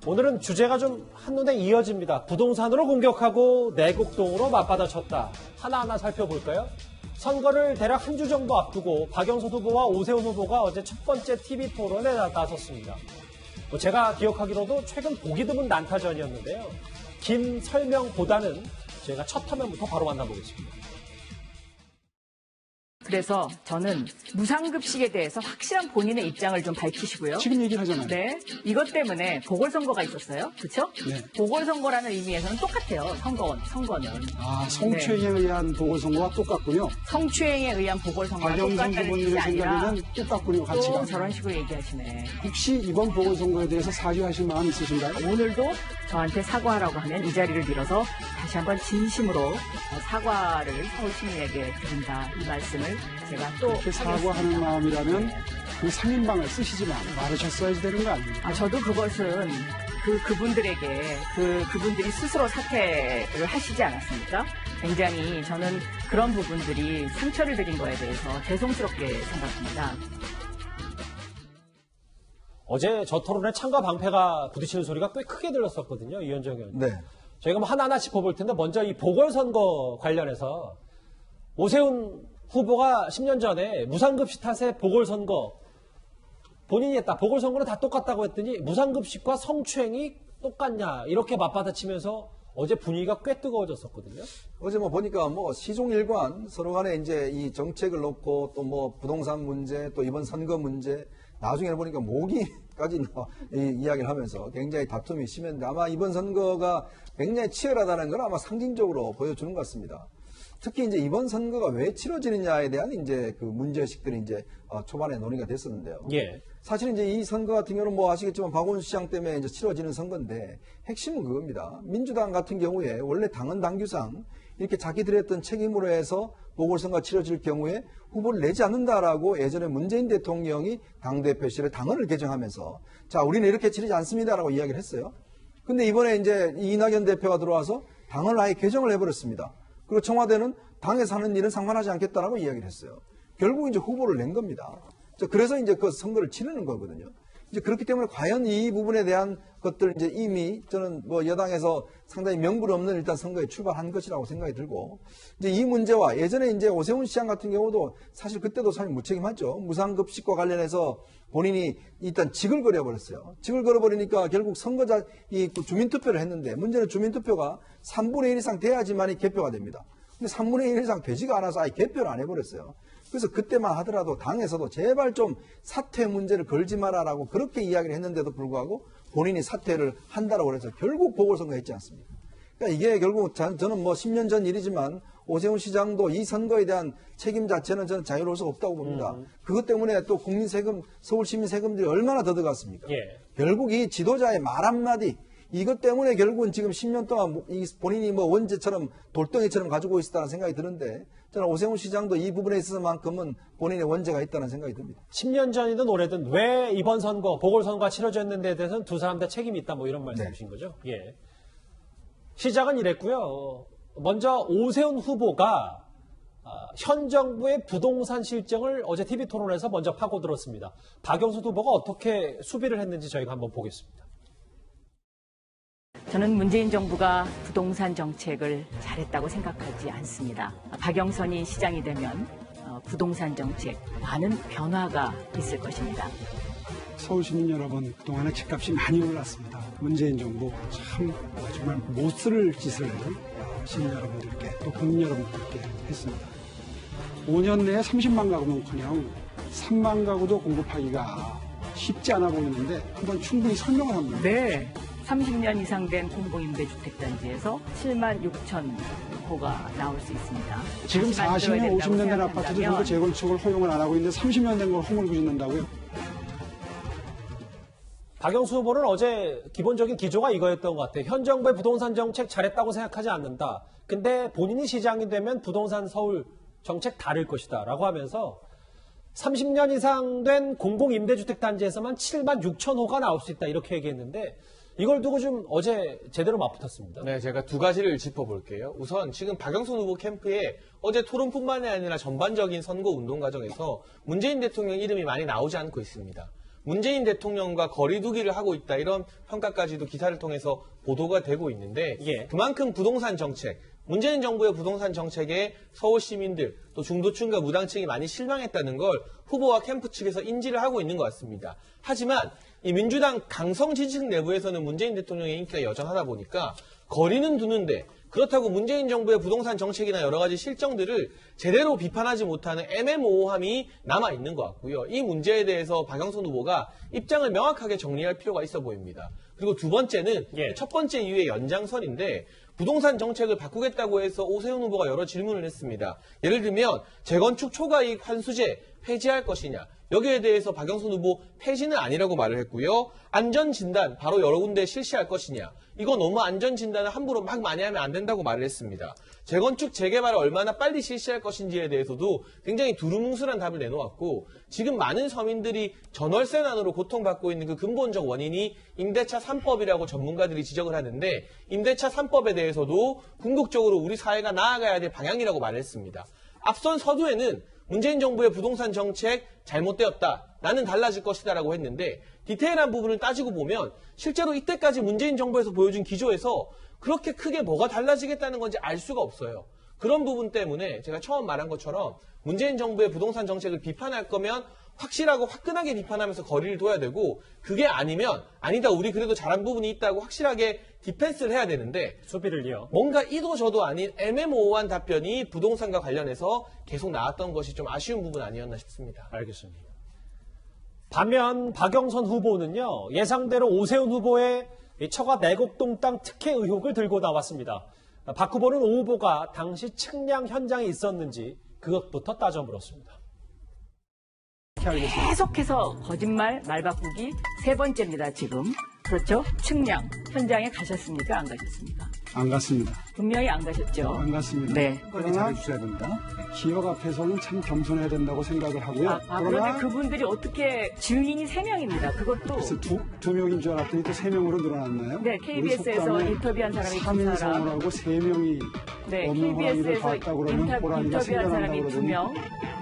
오늘은 주제가 좀 한눈에 이어집니다. 부동산으로 공격하고 내곡동으로 맞받아쳤다. 하나하나 살펴볼까요? 선거를 대략 한 주 정도 앞두고 박영선 후보와 오세훈 후보가 어제 첫 번째 TV 토론에 나섰습니다. 제가 기억하기로도 최근 보기 드문 난타전이었는데요. 긴 설명보다는 저희가 첫 화면부터 바로 만나보겠습니다. 그래서 저는 무상급식에 대해서 확실한 본인의 입장을 좀 밝히시고요. 지금 얘기를 하잖아요. 네. 이것 때문에 보궐선거가 있었어요. 그렇죠? 네. 보궐선거라는 의미에서는 똑같아요. 선거는. 아, 성추행에 의한 보궐선거와 똑같군요. 성추행에 의한 보궐선거와 박영선 똑같다는 뜻이 후보님의 아니라 생각에는 똑같군요, 또 가치가. 저런 식으로 얘기하시네. 혹시 이번 보궐선거에 대해서 사죄하실 마음 있으신가요? 오늘도 저한테 사과하라고 하면 이 자리를 빌어서 다시 한번 진심으로 사과를 서울 시민에게 드린다. 이 말씀을 제가 또 그렇게 사과하는 마음이라면 그 상인방을 쓰시지 말으셨어야지 되는 거 아닙니까? 저도 그것은 그분들에게 그분들이 스스로 사퇴를 하시지 않았습니까? 굉장히 저는 그런 부분들이 상처를 드린 거에 대해서 죄송스럽게 생각합니다. 어제 저 토론에 창과 방패가 부딪히는 소리가 꽤 크게 들렸었거든요. 이현정 의원님. 네. 저희가 뭐 하나하나 짚어볼 텐데 먼저 이 보궐선거 관련해서 오세훈 후보가 10년 전에 무상급식 탓에 보궐선거 본인이 했다. 보궐선거는 다 똑같다고 했더니 무상급식과 성추행이 똑같냐 이렇게 맞받아치면서 어제 분위기가 꽤 뜨거워졌었거든요. 어제 뭐 보니까 뭐 시종일관 서로 간에 이제 이 정책을 놓고 또 뭐 부동산 문제 또 이번 선거 문제 나중에 보니까 모기까지 이야기를 하면서 굉장히 다툼이 심했는데 아마 이번 선거가 굉장히 치열하다는 걸 아마 상징적으로 보여주는 것 같습니다. 특히 이제 이번 선거가 왜 치러지느냐에 대한 이제 그 문제의식들이 이제 초반에 논의가 됐었는데요. 예. 사실 이제 이 선거 같은 경우는 뭐 아시겠지만 박원순 시장 때문에 이제 치러지는 선거인데 핵심은 그겁니다. 민주당 같은 경우에 원래 당헌 당규상 이렇게 자기들이 했던 책임으로 해서 보궐선거가 치러질 경우에 후보를 내지 않는다라고 예전에 문재인 대통령이 당대표실에 당헌을 개정하면서 자, 우리는 이렇게 치르지 않습니다라고 이야기를 했어요. 근데 이번에 이제 이낙연 대표가 들어와서 당헌을 아예 개정을 해버렸습니다. 그리고 청와대는 당에서 하는 일은 상관하지 않겠다라고 이야기를 했어요. 결국 이제 후보를 낸 겁니다. 그래서 이제 그 선거를 치르는 거거든요. 이제 그렇기 때문에 과연 이 부분에 대한 것들 이제 이미 저는 뭐 여당에서 상당히 명분 없는 일단 선거에 출발한 것이라고 생각이 들고 이제 이 문제와 예전에 이제 오세훈 시장 같은 경우도 사실 그때도 사실 무책임하죠. 무상급식과 관련해서 본인이 일단 직을 걸어버렸어요. 직을 걸어버리니까 결국 선거자 이 주민투표를 했는데 문제는 주민투표가 3분의 1 이상 돼야지만이 개표가 됩니다. 근데 3분의 1 이상 되지가 않아서 아예 개표를 안 해버렸어요. 그래서 그때만 하더라도 당에서도 제발 좀 사퇴 문제를 걸지 마라라고 그렇게 이야기를 했는데도 불구하고 본인이 사퇴를 한다라고 해서 결국 보궐선거 했지 않습니까? 그러니까 이게 결국 저는 뭐 10년 전 일이지만 오세훈 시장도 이 선거에 대한 책임 자체는 저는 자유로울 수 없다고 봅니다. 그것 때문에 또 국민 세금, 서울 시민 세금들이 얼마나 더 들어갔습니까? 예. 결국 이 지도자의 말 한마디 이것 때문에 결국은 지금 10년 동안 본인이 뭐 원죄처럼 돌덩이처럼 가지고 있었다는 생각이 드는데 저는 오세훈 시장도 이 부분에 있어서만큼은 본인의 원죄가 있다는 생각이 듭니다. 10년 전이든 올해든 왜 이번 선거, 보궐선거가 치러졌는데 대해서는 두 사람 다 책임이 있다 뭐 이런 말씀이신 거죠? 예. 시작은 이랬고요. 먼저 오세훈 후보가 현 정부의 부동산 실정을 어제 TV 토론에서 먼저 파고들었습니다. 박영선 후보가 어떻게 수비를 했는지 저희가 한번 보겠습니다. 저는 문재인 정부가 부동산 정책을 잘했다고 생각하지 않습니다. 박영선이 시장이 되면 부동산 정책 많은 변화가 있을 것입니다. 서울 시민 여러분, 그동안에 집값이 많이 올랐습니다. 문재인 정부 참 정말 못 쓸 짓을 시민 여러분들께 또 국민 여러분들께 했습니다. 5년 내에 30만 가구는커녕 3만 가구도 공급하기가 쉽지 않아 보이는데 한번 충분히 설명을 합니다. 네. 30년 이상 된 공공임대주택단지에서 7만 6천 호가 나올 수 있습니다. 지금 40년, 50년 된 아파트도 전부 재건축을 허용을 안 하고 있는데 30년 된 걸 허물고 짓는다고요? 박영수 후보는 어제 기본적인 기조가 이거였던 것 같아요. 현 정부의 부동산 정책 잘했다고 생각하지 않는다. 근데 본인이 시장이 되면 부동산 서울 정책 다를 것이다 라고 하면서 30년 이상 된 공공임대주택단지에서만 7만 6천 호가 나올 수 있다 이렇게 얘기했는데 이걸 두고 좀 어제 제대로 맞붙었습니다. 네, 제가 두 가지를 짚어볼게요. 우선 지금 박영선 후보 캠프에 어제 토론뿐만이 아니라 전반적인 선거 운동 과정에서 문재인 대통령 이름이 많이 나오지 않고 있습니다. 문재인 대통령과 거리두기를 하고 있다 이런 평가까지도 기사를 통해서 보도가 되고 있는데 예. 그만큼 부동산 정책, 문재인 정부의 부동산 정책에 서울 시민들 또 중도층과 무당층이 많이 실망했다는 걸 후보와 캠프 측에서 인지를 하고 있는 것 같습니다. 하지만 이 민주당 강성 지지층 내부에서는 문재인 대통령의 인기가 여전하다 보니까 거리는 두는데 그렇다고 문재인 정부의 부동산 정책이나 여러 가지 실정들을 제대로 비판하지 못하는 애매모호함이 남아있는 것 같고요. 이 문제에 대해서 박영선 후보가 입장을 명확하게 정리할 필요가 있어 보입니다. 그리고 두 번째는 예. 첫 번째 이유의 연장선인데 부동산 정책을 바꾸겠다고 해서 오세훈 후보가 여러 질문을 했습니다. 예를 들면 재건축 초과이익 환수제 폐지할 것이냐. 여기에 대해서 박영선 후보 폐지는 아니라고 말을 했고요. 안전진단 바로 여러 군데 실시할 것이냐. 이거 너무 안전진단을 함부로 막 많이 하면 안 된다고 말을 했습니다. 재건축 재개발을 얼마나 빨리 실시할 것인지에 대해서도 굉장히 두루뭉술한 답을 내놓았고 지금 많은 서민들이 전월세난으로 고통받고 있는 그 근본적 원인이 임대차 3법이라고 전문가들이 지적을 하는데 임대차 3법에 대해서도 궁극적으로 우리 사회가 나아가야 될 방향이라고 말을 했습니다. 앞선 서두에는 문재인 정부의 부동산 정책 잘못되었다. 나는 달라질 것이다 라고 했는데 디테일한 부분을 따지고 보면 실제로 이때까지 문재인 정부에서 보여준 기조에서 그렇게 크게 뭐가 달라지겠다는 건지 알 수가 없어요. 그런 부분 때문에 제가 처음 말한 것처럼 문재인 정부의 부동산 정책을 비판할 거면 확실하고 화끈하게 비판하면서 거리를 둬야 되고 그게 아니면 아니다 우리 그래도 잘한 부분이 있다고 확실하게 디펜스를 해야 되는데 수비를요. 뭔가 이도 저도 아닌 애매모호한 답변이 부동산과 관련해서 계속 나왔던 것이 좀 아쉬운 부분 아니었나 싶습니다. 알겠습니다. 반면 박영선 후보는요. 예상대로 오세훈 후보의 이 처가 내곡동 땅 특혜 의혹을 들고 나왔습니다. 박 후보는 오 후보가 당시 측량 현장에 있었는지 그것부터 따져 물었습니다. 계속해서 거짓말, 말 바꾸기 세 번째입니다, 지금. 그렇죠? 측량 현장에 가셨습니까? 안 가셨습니까? 안 갔습니다. 분명히 안 가셨죠? 안 갔습니다. 네. 그러나 기업 앞에서는 참 겸손해야 된다고 생각을 하고요. 그런데 그분들이 어떻게 증인이 3명입니다. 그것도. 그래서 두 명인 줄 알았더니 또 3명으로 늘어났나요? 네, KBS에서 인터뷰한 사람이 두 사람. 3인성을 하고 3명이 네, 없는 호랑이를 KBS에서 봤다고 그러면 호랑이가 인터뷰한 생겨난다고 사람이 그러더니 2명,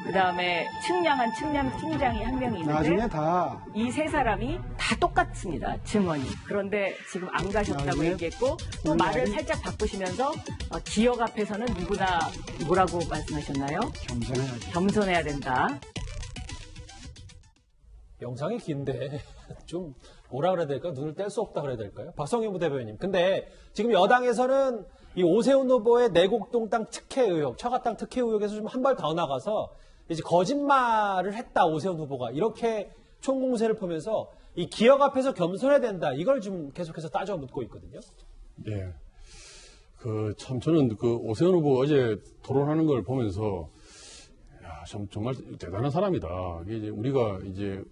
그 다음에 측량한 측량 팀장이 1명이 나중에 있는데 다 이 세 사람이 다 똑같습니다, 증언이. 그런데 지금 안 가셨다고 나중에 얘기했고 또 말을 살짝 바꾸시면서 기억 앞에서는 누구나 뭐라고 말씀하셨나요? 겸손해야죠. 겸손해야 된다. 영상이 긴데 좀 뭐라 그래야 될까요? 눈을 뗄 수 없다 그래야 될까요? 박성현 부대변인. 근데 지금 여당에서는 이 오세훈 후보의 내곡동 땅 특혜 의혹, 처가 땅 특혜 의혹에서 좀 한 발 더 나가서 이제 거짓말을 했다 오세훈 후보가 이렇게 총공세를 펴면서 이 기억 앞에서 겸손해야 된다 이걸 좀 계속해서 따져 묻고 있거든요. 예. 참 저는 오세훈 후보 어제 토론하는 걸 보면서 야, 정말 대단한 사람이다. 이게 이제 우리가 이제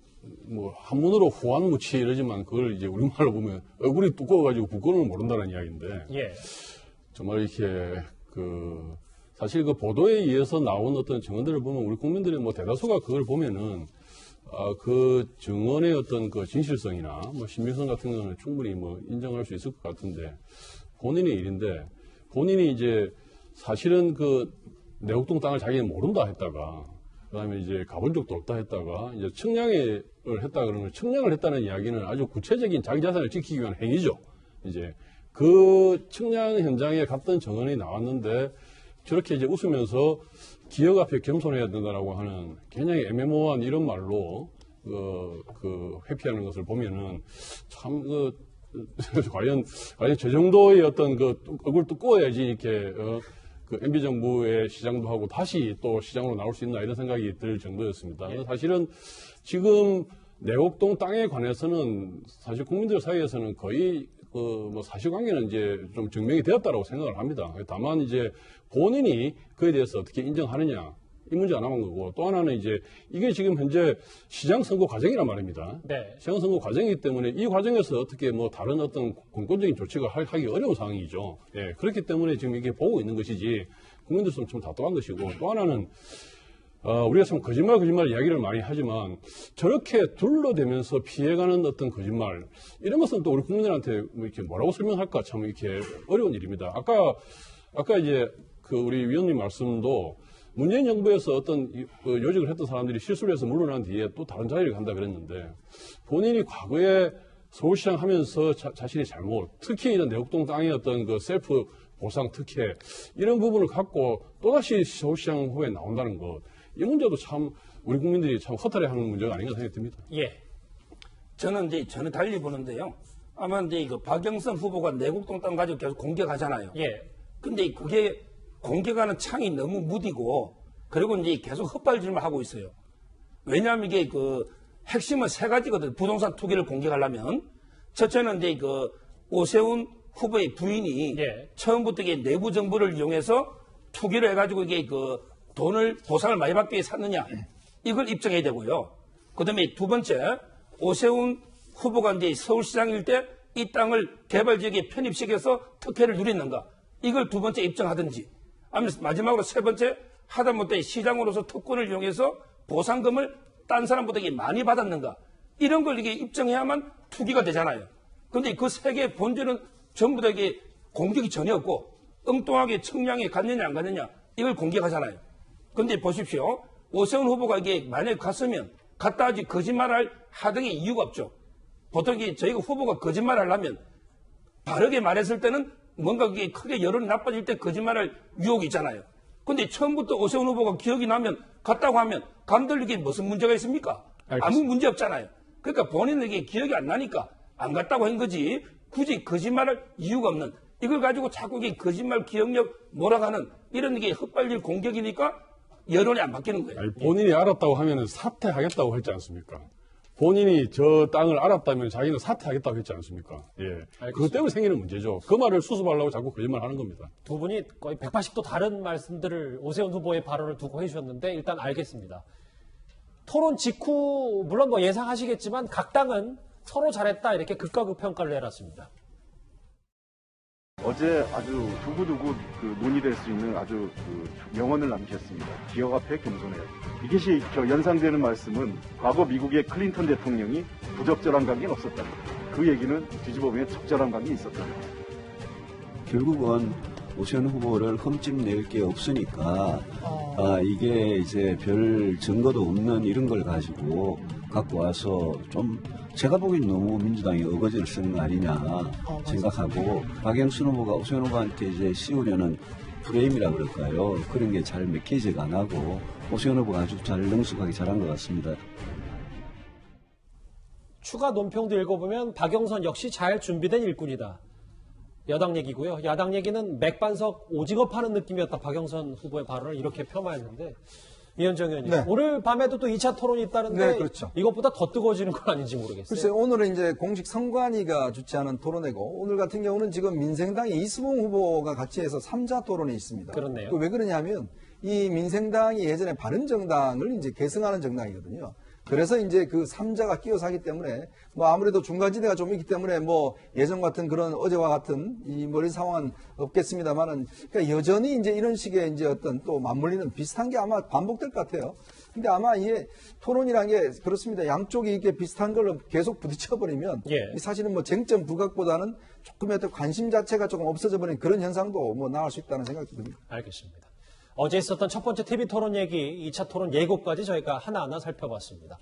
뭐 한문으로 후한무치 이러지만 그걸 이제 우리말로 보면 얼굴이 두꺼워가지고 국권을 모른다는 이야기인데 예. 정말 이렇게 사실 보도에 의해서 나온 어떤 증언들을 보면 우리 국민들의 뭐 대다수가 그걸 보면은 그 증언의 어떤 그 진실성이나 뭐 신빙성 같은 거는 충분히 뭐 인정할 수 있을 것 같은데 본인의 일인데 본인이 이제 사실은 내곡동 땅을 자기는 모른다 했다가 그다음에 이제 가본 적도 없다 했다가 이제 측량을 했다 그러면 측량을 했다는 이야기는 아주 구체적인 자기 자산을 지키기 위한 행위죠. 이제 그 측량 현장에 갔던 증언이 나왔는데 저렇게 이제 웃으면서 기억 앞에 겸손해야 된다라고 하는 굉장히 애매모호한 이런 말로 회피하는 것을 보면은 참 과연 저 정도의 어떤 얼굴 두꺼워야지 이렇게 MB 정부의 시장도 하고 다시 또 시장으로 나올 수 있나 이런 생각이 들 정도였습니다. 사실은 지금 내곡동 땅에 관해서는 사실 국민들 사이에서는 거의 뭐 사실관계는 이제 좀 증명이 되었다라고 생각을 합니다. 다만 이제 본인이 그에 대해서 어떻게 인정하느냐 이 문제 하나만 거고 또 하나는 이제 이게 지금 현재 시장 선거 과정이란 말입니다. 네. 시장 선거 과정이기 때문에 이 과정에서 어떻게 뭐 다른 어떤 공권적인 조치가 하기 어려운 상황이죠. 예, 그렇기 때문에 지금 이게 보고 있는 것이지 국민들은 좀 답답한 것이고 또 하나는 우리가 참 거짓말 이야기를 많이 하지만 저렇게 둘러대면서 피해가는 어떤 거짓말 이런 것은 또 우리 국민들한테 뭐 이렇게 뭐라고 설명할까 참 이렇게 어려운 일입니다. 아까 이제 우리 위원님 말씀도 문재인 정부에서 어떤 요직을 했던 사람들이 실수를 해서 물러난 뒤에 또 다른 자리를 간다 그랬는데 본인이 과거에 서울시장 하면서 자신의 잘못, 특히 이런 내곡동 땅의 어떤 그 셀프 보상 특혜 이런 부분을 갖고 또다시 서울시장 후보에 나온다는 것, 이 문제도 참 우리 국민들이 참 허탈해하는 문제가 아닌가 생각이 듭니다. 예. 저는 전혀 달리 보는데요. 아마 이제 그 박영선 후보가 내곡동 땅 가지고 계속 공격하잖아요. 예. 근데 그게 공격하는 창이 너무 무디고, 그리고 이제 계속 헛발질만 하고 있어요. 왜냐하면 이게 그 핵심은 세 가지거든. 부동산 투기를 공격하려면. 첫째는 이제 그 오세훈 후보의 부인이 예. 처음부터 이게 내부 정보를 이용해서 투기를 해가지고 이게 그 돈을 보상을 많이 받기 위해 샀느냐. 이걸 입증해야 되고요. 그 다음에 두 번째, 오세훈 후보가 이제 서울시장일 때 이 땅을 개발 지역에 편입시켜서 특혜를 누렸는가. 이걸 두 번째 입증하든지. 아니면 마지막으로 세 번째, 하다못해 시장으로서 특권을 이용해서 보상금을 딴 사람보다 많이 받았는가. 이런 걸 이게 입증해야만 투기가 되잖아요. 근데 그 세 개의 본질은 전부 다 이게 공격이 전혀 없고 엉뚱하게 청량에 갔느냐 안 갔느냐 이걸 공격하잖아요. 근데 보십시오. 오세훈 후보가 이게 만약에 갔으면 갔다 하지 거짓말할 하등의 이유가 없죠. 보통 저희가 후보가 거짓말 하려면 바르게 말했을 때는 뭔가 그게 크게 여론이 나빠질 때 거짓말할 유혹이 있잖아요. 근데 처음부터 오세훈 후보가 기억이 나면 갔다고 하면 간들리게 무슨 문제가 있습니까? 알겠습니다. 아무 문제 없잖아요. 그러니까 본인에게 기억이 안 나니까 안 갔다고 한 거지 굳이 거짓말할 이유가 없는 이걸 가지고 자꾸 이게 거짓말 기억력 몰아가는 이런 게 헛발질 공격이니까 여론이 안 바뀌는 거예요. 아니, 본인이 알았다고 하면 사퇴하겠다고 했지 않습니까? 본인이 저 땅을 알았다면 자기는 사퇴하겠다고 했지 않습니까? 예. 그것 때문에 생기는 문제죠. 그 말을 수습하려고 자꾸 거짓말 하는 겁니다. 두 분이 거의 180도 다른 말씀들을 오세훈 후보의 발언을 두고 해주셨는데 일단 알겠습니다. 토론 직후 물론 뭐 예상하시겠지만 각 당은 서로 잘했다 이렇게 극과 극 평가를 내놨습니다. 어제 아주 두고두고 논의될 수 있는 아주 명언을 남기셨습니다. 기억 앞에 겸손해요. 이것이 연상되는 말씀은 과거 미국의 클린턴 대통령이 부적절한 관계는 없었다. 그 얘기는 뒤집어보면 적절한 관계가 있었다. 결국은 오세훈 후보를 흠집낼 게 없으니까 이게 이제 별 증거도 없는 이런 걸 가지고 갖고 와서 좀 제가 보기엔 너무 민주당이 어거지를 쓰는 거 아니냐 생각하고 박영선 후보가 오세훈 후보한테 이제 씌우려는 프레임이라 그럴까요? 그런 게 잘 맥히지가 안 하고 오세훈 후보가 아주 잘 능숙하게 잘한 것 같습니다. 추가 논평도 읽어보면 박영선 역시 잘 준비된 일꾼이다. 여당 얘기고요. 야당 얘기는 맥반석 오징어 파는 느낌이었다. 박영선 후보의 발언을 이렇게 폄하했는데 이현정 의원님, 네. 오늘 밤에도 또 2차 토론이 있다는데 네, 그렇죠. 이것보다 더 뜨거워지는 건 아닌지 모르겠어요. 글쎄요, 오늘은 이제 공식 선관위가 주최하는 토론회고 오늘 같은 경우는 지금 민생당의 이수봉 후보가 같이 해서 3자 토론이 있습니다. 그렇네요. 왜 그러냐면 이 민생당이 예전에 바른정당을 이제 계승하는 정당이거든요. 그래서 이제 그 3자가 끼어서 하기 때문에 뭐 아무래도 중간지대가 좀 있기 때문에 뭐 예전 같은 그런 어제와 같은 이 머리 상황은 없겠습니다만은 그러니까 여전히 이제 이런 식의 이제 어떤 또 맞물리는 비슷한 게 아마 반복될 것 같아요. 근데 아마 이게 토론이란 게 그렇습니다. 양쪽이 이렇게 비슷한 걸로 계속 부딪혀버리면 예. 사실은 뭐 쟁점 부각보다는 조금의 어떤 관심 자체가 조금 없어져 버리는 그런 현상도 뭐 나올 수 있다는 생각이 듭니다. 알겠습니다. 어제 있었던 첫 번째 TV 토론 얘기, 2차 토론 예고까지 저희가 하나하나 살펴봤습니다.